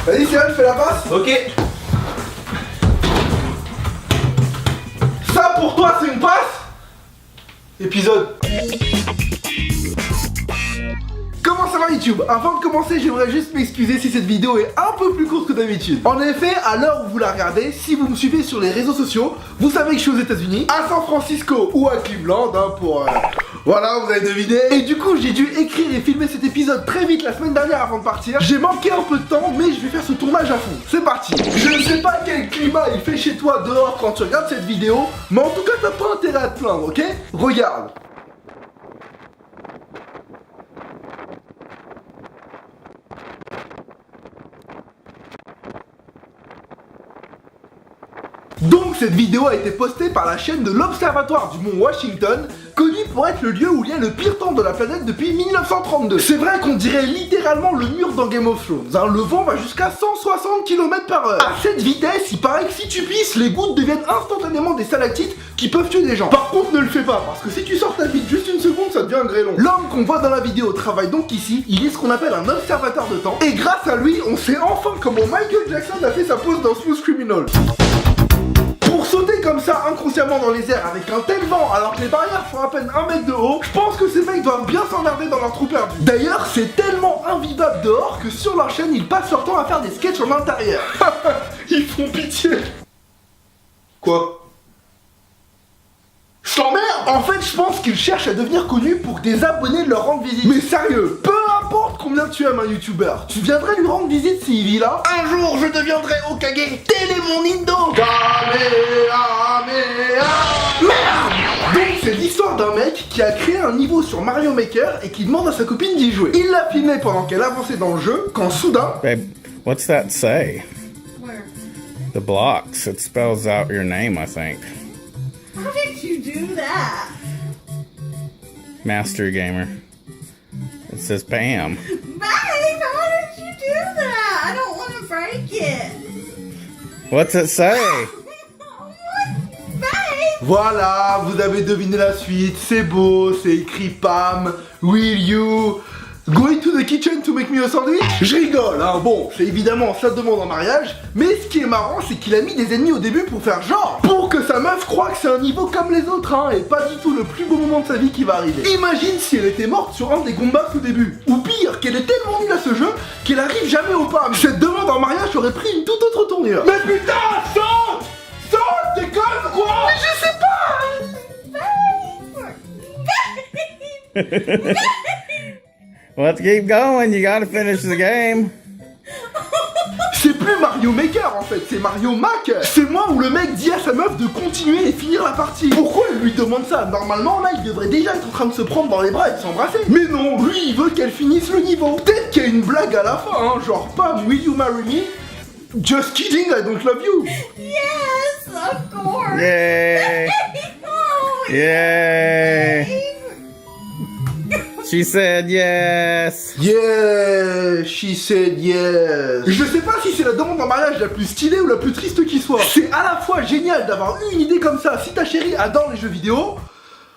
Vas-y, Cyril, fais la passe. Ok. Ça pour toi, c'est une passe. Épisode. Comment ça va YouTube? Avant de commencer, j'aimerais juste m'excuser si cette vidéo est un peu plus courte que d'habitude. En effet, à l'heure où vous la regardez, si vous me suivez sur les réseaux sociaux, vous savez que je suis aux États-Unis, à San Francisco ou à Cleveland, pour... Voilà, vous avez deviné. Et du coup, j'ai dû écrire et filmer cet épisode très vite la semaine dernière avant de partir. J'ai manqué un peu de temps, mais je vais faire ce tournage à fond. C'est parti. Je ne sais pas quel climat il fait chez toi dehors quand tu regardes cette vidéo, mais en tout cas, t'as pas intérêt à te plaindre, ok? Regarde. Donc cette vidéo a été postée par la chaîne de l'Observatoire du Mont Washington, connu pour être le lieu où il y a le pire temps de la planète depuis 1932. C'est vrai qu'on dirait littéralement le mur dans Game of Thrones, hein. Le vent va jusqu'à 160 km/h. À cette vitesse, il paraît que si tu pisses, les gouttes deviennent instantanément des stalactites qui peuvent tuer des gens. Par contre, ne le fais pas, parce que si tu sors ta bite juste une seconde, ça devient un grêlon. L'homme qu'on voit dans la vidéo travaille donc ici, il est ce qu'on appelle un observateur de temps, et grâce à lui, on sait enfin comment Michael Jackson a fait sa pose dans Smooth Criminal. Pour sauter comme ça inconsciemment dans les airs avec un tel vent alors que les barrières font à peine 1 mètre de haut, je pense que ces mecs doivent bien s'emmerder dans leur trou perdu. D'ailleurs, c'est tellement invivable dehors que sur leur chaîne, ils passent leur temps à faire des sketchs en intérieur. Ils font pitié. Quoi? Je t'emmerde! En fait, je pense qu'ils cherchent à devenir connus pour que des abonnés leur rendent visite. Mais sérieux, peu importe combien tu aimes un youtubeur, tu viendrais lui rendre visite s'il vit là? Un jour, je deviendrai Hokage, tel est mon Indo! Merde! Donc, c'est l'histoire d'un mec qui a créé un niveau sur Mario Maker et qui demande à sa copine d'y jouer. Il l'a filmé pendant qu'elle avançait dans le jeu, quand soudain... Babe, what's that say? Where? The blocks. It spells out your name, I think. How did you do that? Master Gamer. It says Pam. Babe, how did you do that? I don't want to break it. What's it say? What? Babe! Voilà, vous avez deviné la suite, c'est beau, c'est écrit Pam, will you going to the kitchen to make me a sandwich? Je rigole, hein, bon, c'est évidemment sa demande en mariage, mais ce qui est marrant, c'est qu'il a mis des ennemis au début pour faire genre, pour que sa meuf croie que c'est un niveau comme les autres, hein, et pas du tout le plus beau moment de sa vie qui va arriver. Imagine si elle était morte sur un des combats au début, ou pire, qu'elle est tellement nulle à ce jeu qu'elle arrive jamais au Pam. Cette demande en mariage aurait pris une toute autre tournure. Mais putain, saute! Saute, déconne ou quoi? Mais je sais pas! Let's keep going. You gotta finish the game. C'est plus Mario Maker en fait, c'est Mario Mac. C'est moi où le mec dit à sa meuf de continuer et finir la partie. Pourquoi elle lui demande ça? Normalement là il devrait déjà être en train de se prendre dans les bras et de s'embrasser. Mais non, lui il veut qu'elle finisse le niveau. Peut-être qu'il y a une blague à la fin, hein, genre Pam, will you marry me? Just kidding, I don't love you. Yes, of course. Yay! Oh, Yay! She said yes. Yeah, she said yes. Je sais pas si c'est la demande en mariage la plus stylée ou la plus triste qui soit. C'est à la fois génial d'avoir eu une idée comme ça si ta chérie adore les jeux vidéo.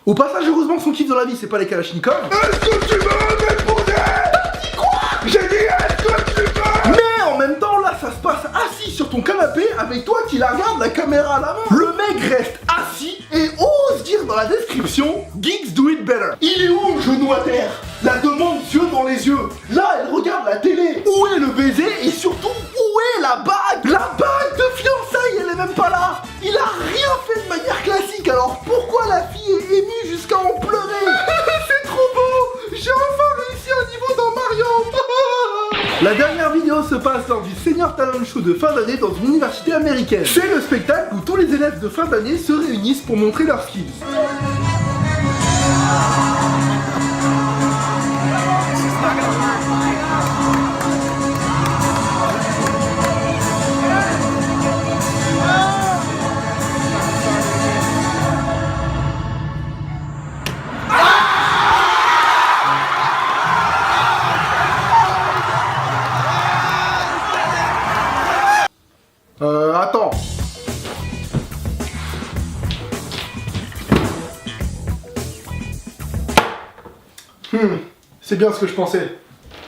Au passage, heureusement que son kiff dans la vie c'est pas les Kalachnikov. Est-ce que tu veux m'épouser? T'as dit quoi? J'ai dit est-ce que tu veux? Mais en même temps là ça se passe assis sur ton canapé avec toi qui la regarde la caméra à la main. Le mec reste assis et ose dire dans la description Geeks do it better. Il est où le genou à terre? La demande yeux dans les yeux. Là elle regarde la télé. Où est le baiser? Et surtout où est la bague? La bague de fiançailles elle est même pas là. Il a rien fait de manière classique. Alors pourquoi la fille est émue jusqu'à en pleurer? C'est trop beau. J'ai enfin réussi un niveau dans Mario. La dernière vidéo se passe lors du Senior Talent Show de fin d'année dans une université américaine. C'est le spectacle où tous les élèves de fin d'année se réunissent pour montrer leurs skills. Attends. C'est bien ce que je pensais.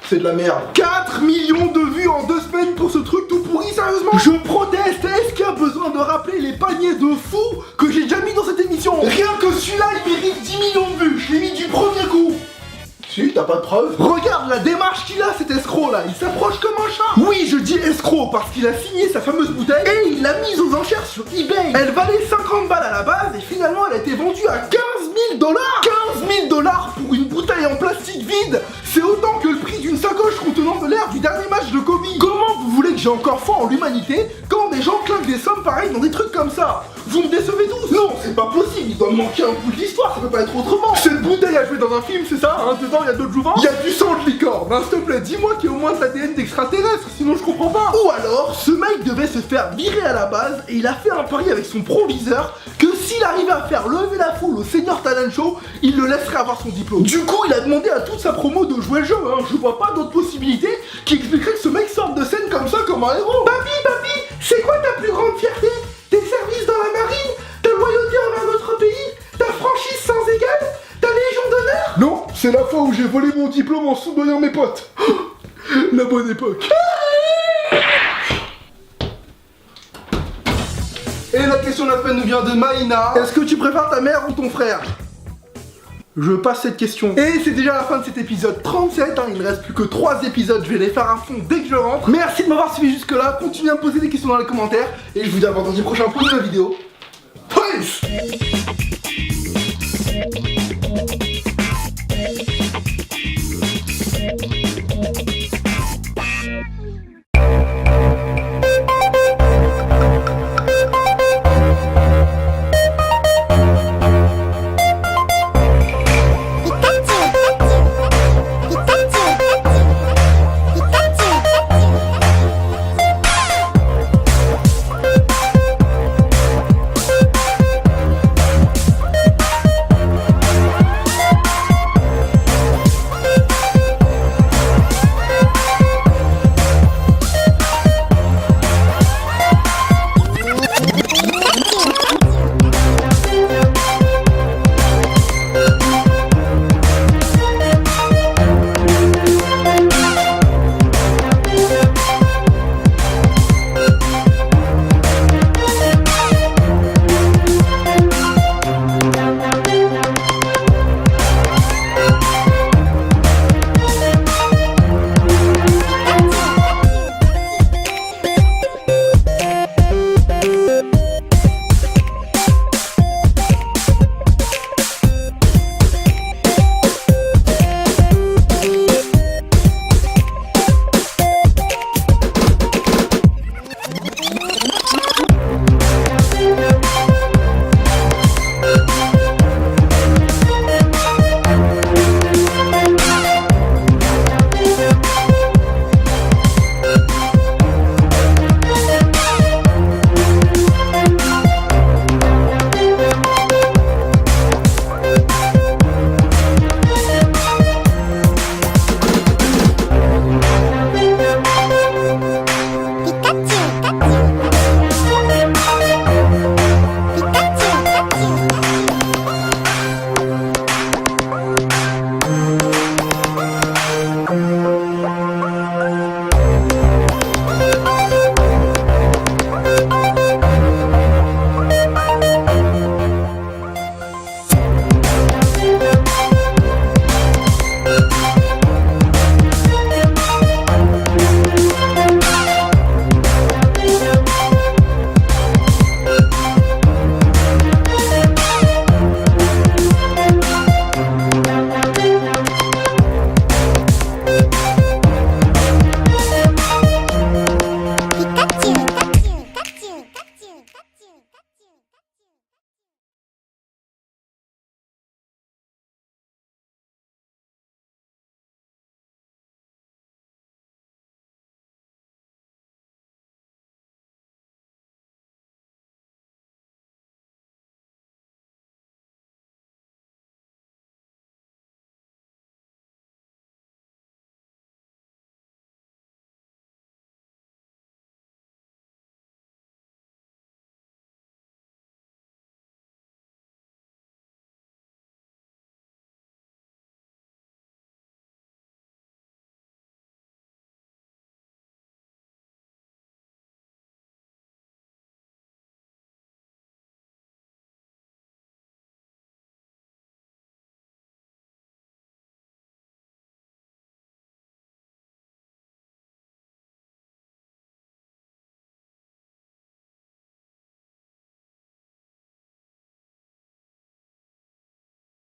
C'est de la merde. 4 millions de vues en 2 semaines pour ce truc tout pourri, sérieusement? Je proteste. Est-ce qu'il y a besoin de rappeler les paniers de fous que j'ai déjà mis dans cette émission? Rien que celui-là, il mérite 10 millions de vues. Je l'ai mis du premier coup. Si, t'as pas de preuve? Regarde la démarche qu'il a, cet escroc là, il s'approche comme un chat. Oui, je dis escroc parce qu'il a signé sa fameuse bouteille et il l'a mise aux enchères sur eBay. Elle valait 50 balles à la base et finalement elle a été vendue à 15 000 $. 15 000 $ pour une bouteille en plastique vide, c'est autant que le prix d'une sacoche contenant de l'air du dernier match de Kobe. Comment vous voulez que j'ai encore foi en l'humanité quand des gens claquent des sommes pareilles dans des trucs comme ça? Vous me décevez tous? Non, c'est pas possible, il doit me manquer un bout de l'histoire, ça peut pas être autrement. Cette bouteille a joué dans un film, c'est ça? Hein, dedans, il y a d'autres jouvents? Il y a du sang de licorne, hein, s'il te plaît, dis-moi qu'il y a au moins de l'ADN d'extraterrestre, sinon je comprends pas. Ou alors, ce mec devait se faire virer à la base et il a fait un pari avec son proviseur que s'il arrivait à faire lever la foule au Senior Talent Show, il le laisserait avoir son diplôme. Du coup, il a demandé à toute sa promo de jouer le jeu, hein. Je vois pas d'autres possibilités qui expliqueraient que ce mec sorte de scène comme ça comme un héros. Papi, c'est quoi ta plus grande fierté? Tes services dans la marine? Ta loyauté envers notre pays? Ta franchise sans égale? Ta légion d'honneur? Non, c'est la fois où j'ai volé mon diplôme en soudoyant mes potes. La bonne époque. Et la question de la semaine nous vient de Maïna. Est-ce que tu préfères ta mère ou ton frère? Je passe cette question. Et c'est déjà la fin de cet épisode 37, hein. Il ne reste plus que 3 épisodes, je vais les faire à fond dès que je rentre. Merci de m'avoir suivi jusque là, continuez à me poser des questions dans les commentaires. Et je vous dis à vendredi prochain pour une nouvelle vidéo. Peace.